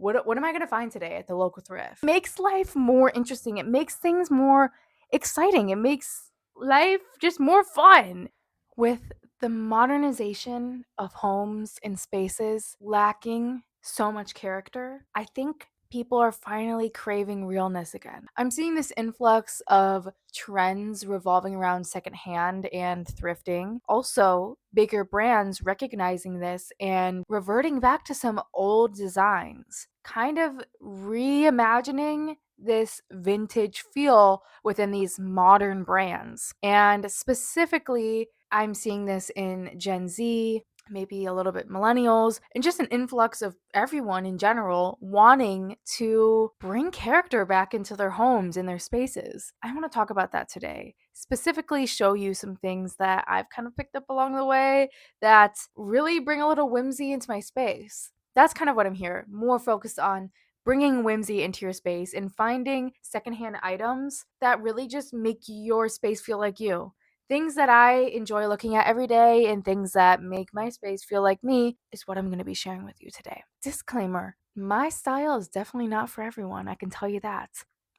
what am I going to find today at the local thrift? It makes life more interesting. It makes things more exciting. It makes life just more fun. With the modernization of homes and spaces lacking so much character, I think people are finally craving realness again. I'm seeing this influx of trends revolving around secondhand and thrifting. Also, bigger brands recognizing this and reverting back to some old designs, kind of reimagining this vintage feel within these modern brands. And specifically, I'm seeing this in Gen Z, maybe a little bit millennials, and just an influx of everyone in general wanting to bring character back into their homes and their spaces. I want to talk about that today. Specifically, show you some things that I've kind of picked up along the way that really bring a little whimsy into my space. That's kind of what I'm here, more focused on bringing whimsy into your space and finding secondhand items that really just make your space feel like you. Things that I enjoy looking at every day and things that make my space feel like me is what I'm going to be sharing with you today. Disclaimer, my style is definitely not for everyone, I can tell you that.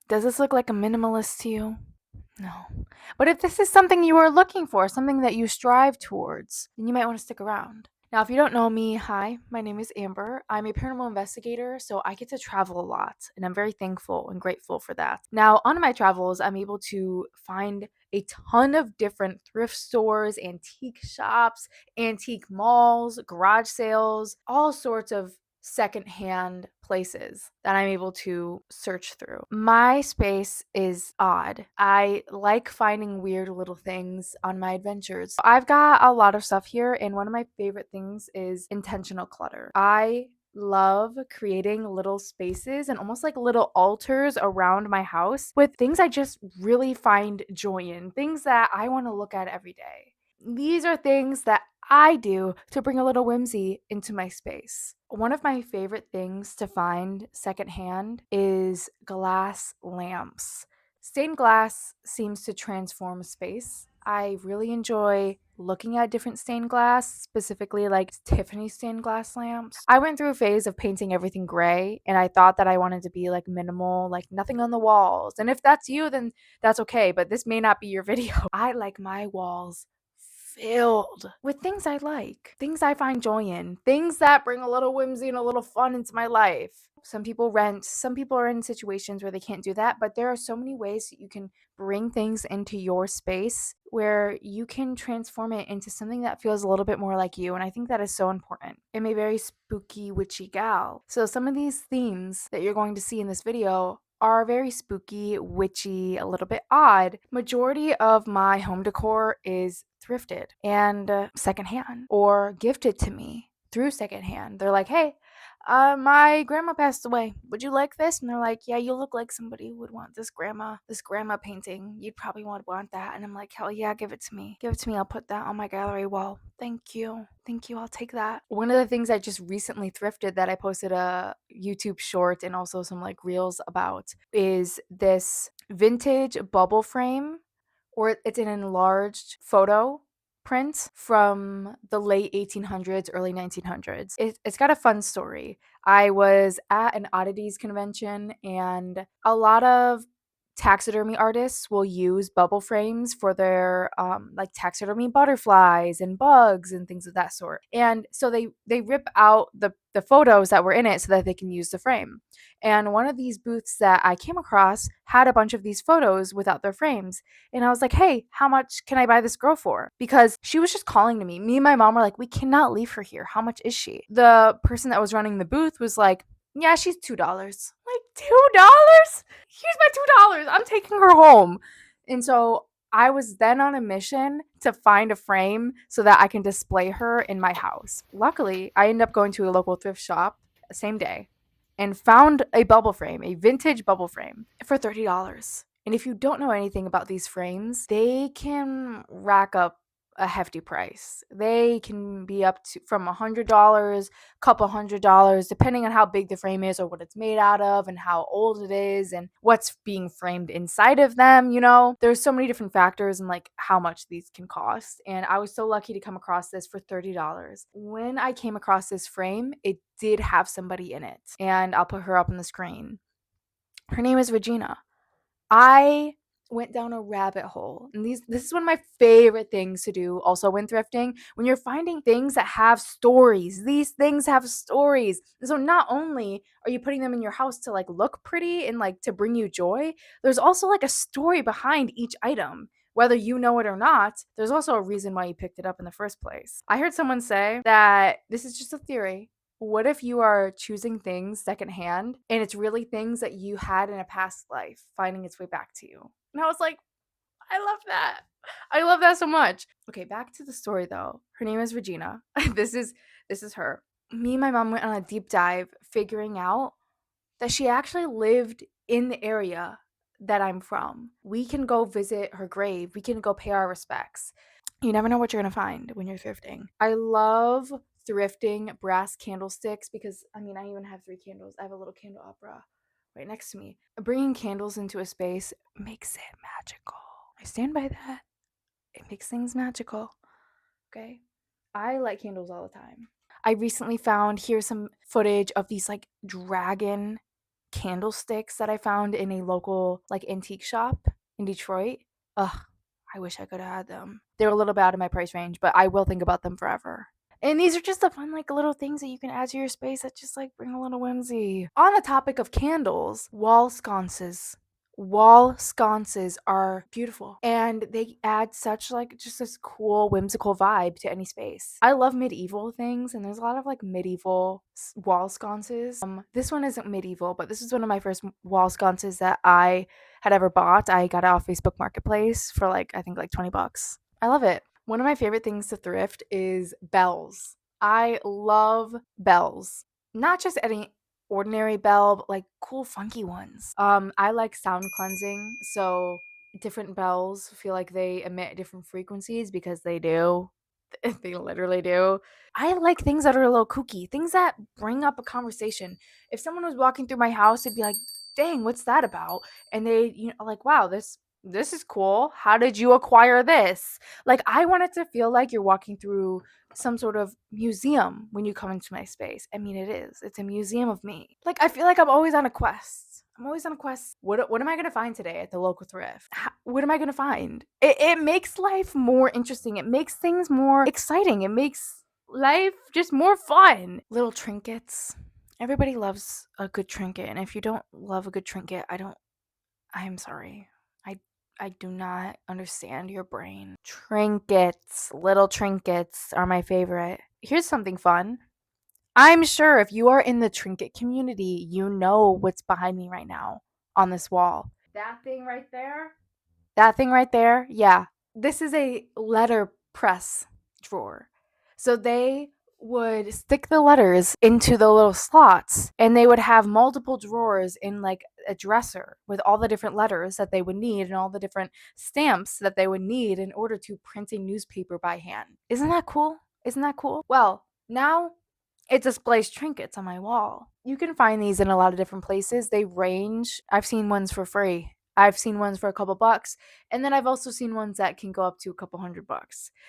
Does this look like a minimalist to you? No. But if this is something you are looking for, something that you strive towards, then you might want to stick around. Now, if you don't know me, hi, my name is Amber. I'm a paranormal investigator, so I get to travel a lot, and I'm very thankful and grateful for that. Now, on my travels, I'm able to find a ton of different thrift stores, antique shops, antique malls, garage sales, all sorts of secondhand places that I'm able to search through. My space is odd. I like finding weird little things on my adventures. I've got a lot of stuff here, and one of my favorite things is intentional clutter. I love creating little spaces and almost like little altars around my house with things I just really find joy in, things that I want to look at every day. These are things that I do to bring a little whimsy into my space. One of my favorite things to find secondhand is glass lamps. Stained glass seems to transform a space. I really enjoy looking at different stained glass, specifically like Tiffany stained glass lamps. I went through a phase of painting everything gray, and I thought that I wanted to be like minimal, like nothing on the walls. And if that's you, then that's okay, but this may not be your video. I like my walls filled with things I like, things I find joy in, things that bring a little whimsy and a little fun into my life. Some people rent, some people are in situations where they can't do that, but there are so many ways that you can bring things into your space where you can transform it into something that feels a little bit more like you. And I think that is so important. I'm a very spooky, witchy gal. So some of these themes that you're going to see in this video are very spooky, witchy, a little bit odd. Majority of my home decor is thrifted and secondhand or gifted to me through secondhand. They're like, hey, my grandma passed away. Would you like this? And they're like, yeah, you look like somebody who would want this grandma painting. You'd probably want that. And I'm like, hell yeah, give it to me. Give it to me. I'll put that on my gallery wall. Thank you. Thank you. I'll take that. One of the things I just recently thrifted that I posted a YouTube short and also some like reels about is this vintage bubble frame, or it's an enlarged photo print from the late 1800s, early 1900s. It's got a fun story. I was at an oddities convention, and a lot of taxidermy artists will use bubble frames for their like taxidermy butterflies and bugs and things of that sort. And so they rip out the photos that were in it so that they can use the frame. And one of these booths that I came across had a bunch of these photos without their frames. And I was like, hey, how much can I buy this girl for? Because she was just calling to me. Me and my mom were like, we cannot leave her here. How much is she? The person that was running the booth was like, yeah, she's $2. Like, $2? Here's my $2. I'm taking her home. And so I was then on a mission to find a frame so that I can display her in my house. Luckily, I ended up going to a local thrift shop the same day and found a bubble frame, a vintage bubble frame for $30. And if you don't know anything about these frames, they can rack up a hefty price. They can be up to from $100, couple $100, depending on how big the frame is or what it's made out of and how old it is and what's being framed inside of them. There's so many different factors and like how much these can cost. And I was so lucky to come across this for $30. When I came across this frame, it did have somebody in it, and I'll put her up on the screen. Her name is Regina. I went down a rabbit hole. And this is one of my favorite things to do also when thrifting, when you're finding things that have stories. These things have stories. So not only are you putting them in your house to like look pretty and like to bring you joy, there's also like a story behind each item. Whether you know it or not, there's also a reason why you picked it up in the first place. I heard someone say that this is just a theory. What if you are choosing things secondhand and it's really things that you had in a past life finding its way back to you? And I was like, I love that. I love that so much. Okay, back to the story though. Her name is Regina. This is her. Me and my mom went on a deep dive figuring out that she actually lived in the area that I'm from. We can go visit her grave. We can go pay our respects. You never know what you're going to find when you're thrifting. I love thrifting brass candlesticks because I even have 3 candles. I have a little candle opera right next to me. Bringing candles into a space makes it magical. I stand by that. It makes things magical. Okay? I light candles all the time. I recently found here's some footage of these like dragon candlesticks that I found in a local like antique shop in Detroit. Ugh, I wish I could have had them. They're a little bit out of my price range, but I will think about them forever. And these are just the fun, like little things that you can add to your space that just like bring a little whimsy. On the topic of candles, wall sconces. Wall sconces are beautiful and they add such like just this cool whimsical vibe to any space. I love medieval things and there's a lot of like medieval wall sconces. This one isn't medieval, but this is one of my first wall sconces that I had ever bought. I got it off Facebook Marketplace for like I think like $20. I love it. One of my favorite things to thrift is bells. I love bells. Not just any ordinary bell, but like cool funky ones. I like sound cleansing, so different bells feel like they emit different frequencies because they do. They literally do. I like things that are a little kooky, things that bring up a conversation. If someone was walking through my house, they'd be like, "Dang, what's that about?" And they, like, "Wow, this is cool. How did you acquire this?" Like I want it to feel like you're walking through some sort of museum when you come into my space. I mean, it is. It's a museum of me. Like I feel like I'm always on a quest. I'm always on a quest. What am I gonna find today at the local thrift? What am I gonna find? It makes life more interesting. It makes things more exciting. It makes life just more fun. Little trinkets. Everybody loves a good trinket, and if you don't love a good trinket, I'm sorry. I I do not understand your brain. Trinkets, little trinkets are my favorite. Here's something fun. I'm sure if you are in the trinket community, you know what's behind me right now on this wall. That thing right there? That thing right there? Yeah. This is a letter press drawer. So they would stick the letters into the little slots and they would have multiple drawers in like a dresser with all the different letters that they would need and all the different stamps that they would need in order to print a newspaper by hand. Isn't that cool? Isn't that cool? Well, now it displays trinkets on my wall. You can find these in a lot of different places. They range. I've seen ones for free. I've seen ones for a couple bucks. And then I've also seen ones that can go up to a couple $100.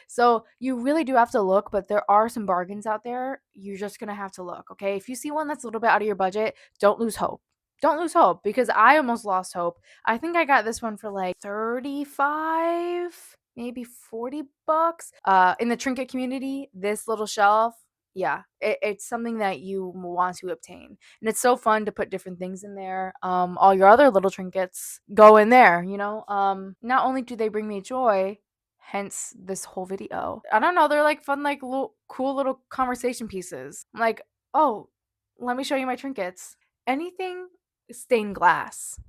So you really do have to look, but there are some bargains out there. You're just going to have to look, okay? If you see one that's a little bit out of your budget, don't lose hope. Don't lose hope because I almost lost hope. I think I got this one for like 35, maybe $40. In the trinket community, this little shelf, yeah, it's something that you want to obtain, and it's so fun to put different things in there. All your other little trinkets go in there, not only do they bring me joy, hence this whole video, I don't know, they're like fun, like little cool little conversation pieces. I'm like, oh, let me show you my trinkets. Anything stained glass.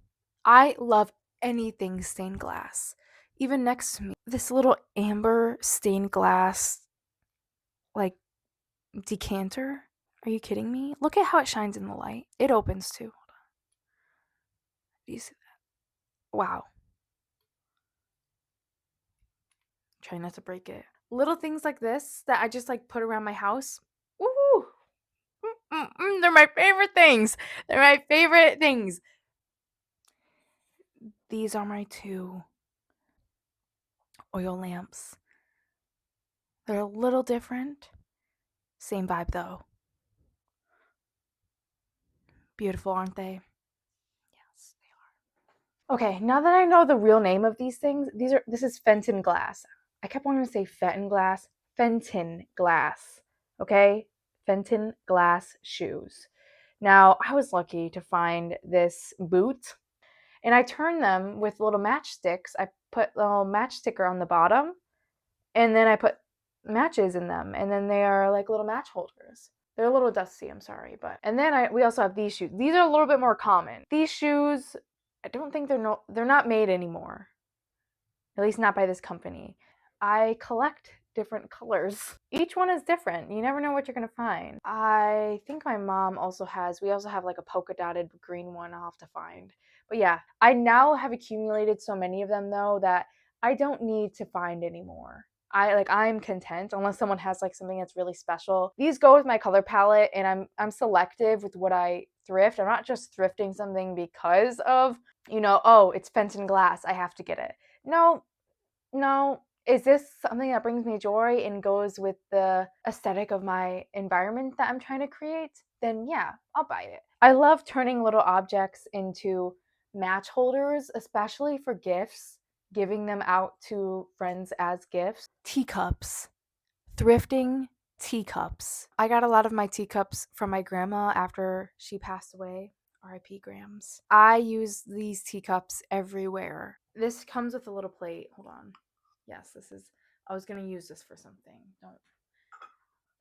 I love anything stained glass. Even next to me, this little amber stained glass like decanter? Are you kidding me? Look at how it shines in the light. It opens too. Do you see that? Wow. Try not to break it. little things like this that I just like put around my house. Woo! They're my favorite things. They're my favorite things. These are my 2 oil lamps. They're a little different. Same vibe though. Beautiful, aren't they? Yes, they are. Okay, now that I know the real name of these things, this is Fenton glass. I kept wanting to say Fenton glass. Fenton glass. Okay? Fenton glass shoes. Now, I was lucky to find this boot, and I turned them with little matchsticks. I put a little match sticker on the bottom, and then I put matches in them, and then they are like little match holders. They're a little dusty, I'm sorry, but and then we also have these shoes. These are a little bit more common. These shoes, I don't think they're not made anymore. At least not by this company. I collect different colors. Each one is different. You never know what you're gonna find. I think my mom we also have like a polka dotted green one I'll have to find. But yeah, I now have accumulated so many of them though that I don't need to find anymore. I'm content unless someone has like something that's really special. These go with my color palette, and I'm selective with what I thrift. I'm not just thrifting something because of, oh, it's Fenton glass, I have to get it. No, no. Is this something that brings me joy and goes with the aesthetic of my environment that I'm trying to create? Then yeah, I'll buy it. I love turning little objects into match holders, especially for gifts, giving them out to friends as gifts. Teacups. Thrifting teacups. I got a lot of my teacups from my grandma after she passed away. RIP Grams. I use these teacups everywhere. This comes with a little plate. Hold on. Yes, I was gonna use this for something. Don't.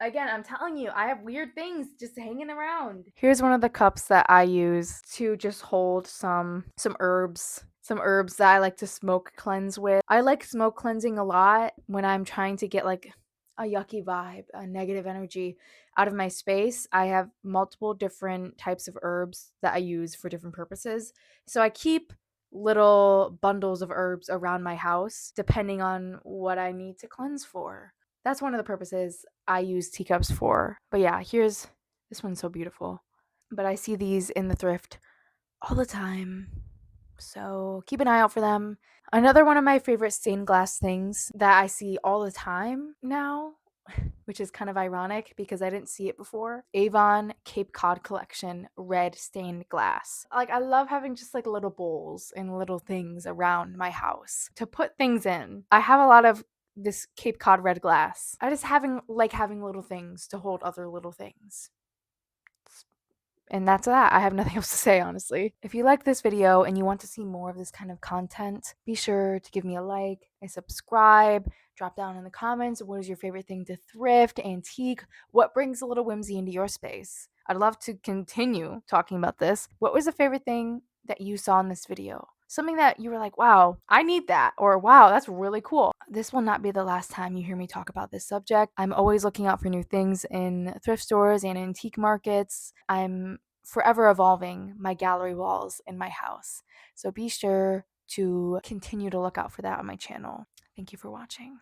Again, I'm telling you, I have weird things just hanging around. Here's one of the cups that I use to just hold some herbs. Some herbs that I like to smoke cleanse with. I like smoke cleansing a lot when I'm trying to get like a yucky vibe, a negative energy out of my space. I have multiple different types of herbs that I use for different purposes. So I keep little bundles of herbs around my house depending on what I need to cleanse for. That's one of the purposes I use teacups for. But yeah, here's this one's so beautiful. But I see these in the thrift all the time. So keep an eye out for them. Another one of my favorite stained glass things that I see all the time now, which is kind of ironic because I didn't see it before. Avon Cape Cod Collection red stained glass. Like, I love having just like little bowls and little things around my house to put things in. I have a lot of this Cape Cod red glass. I just having little things to hold other little things. And that's that. I have nothing else to say, honestly. If you like this video and you want to see more of this kind of content, be sure to give me a like, a subscribe, drop down in the comments what is your favorite thing to thrift, antique, what brings a little whimsy into your space. I'd love to continue talking about this. What was the favorite thing that you saw in this video? Something that you were like, wow, I need that, or wow, that's really cool. This will not be the last time you hear me talk about this subject. I'm always looking out for new things in thrift stores and antique markets. I'm forever evolving my gallery walls in my house. So be sure to continue to look out for that on my channel. Thank you for watching.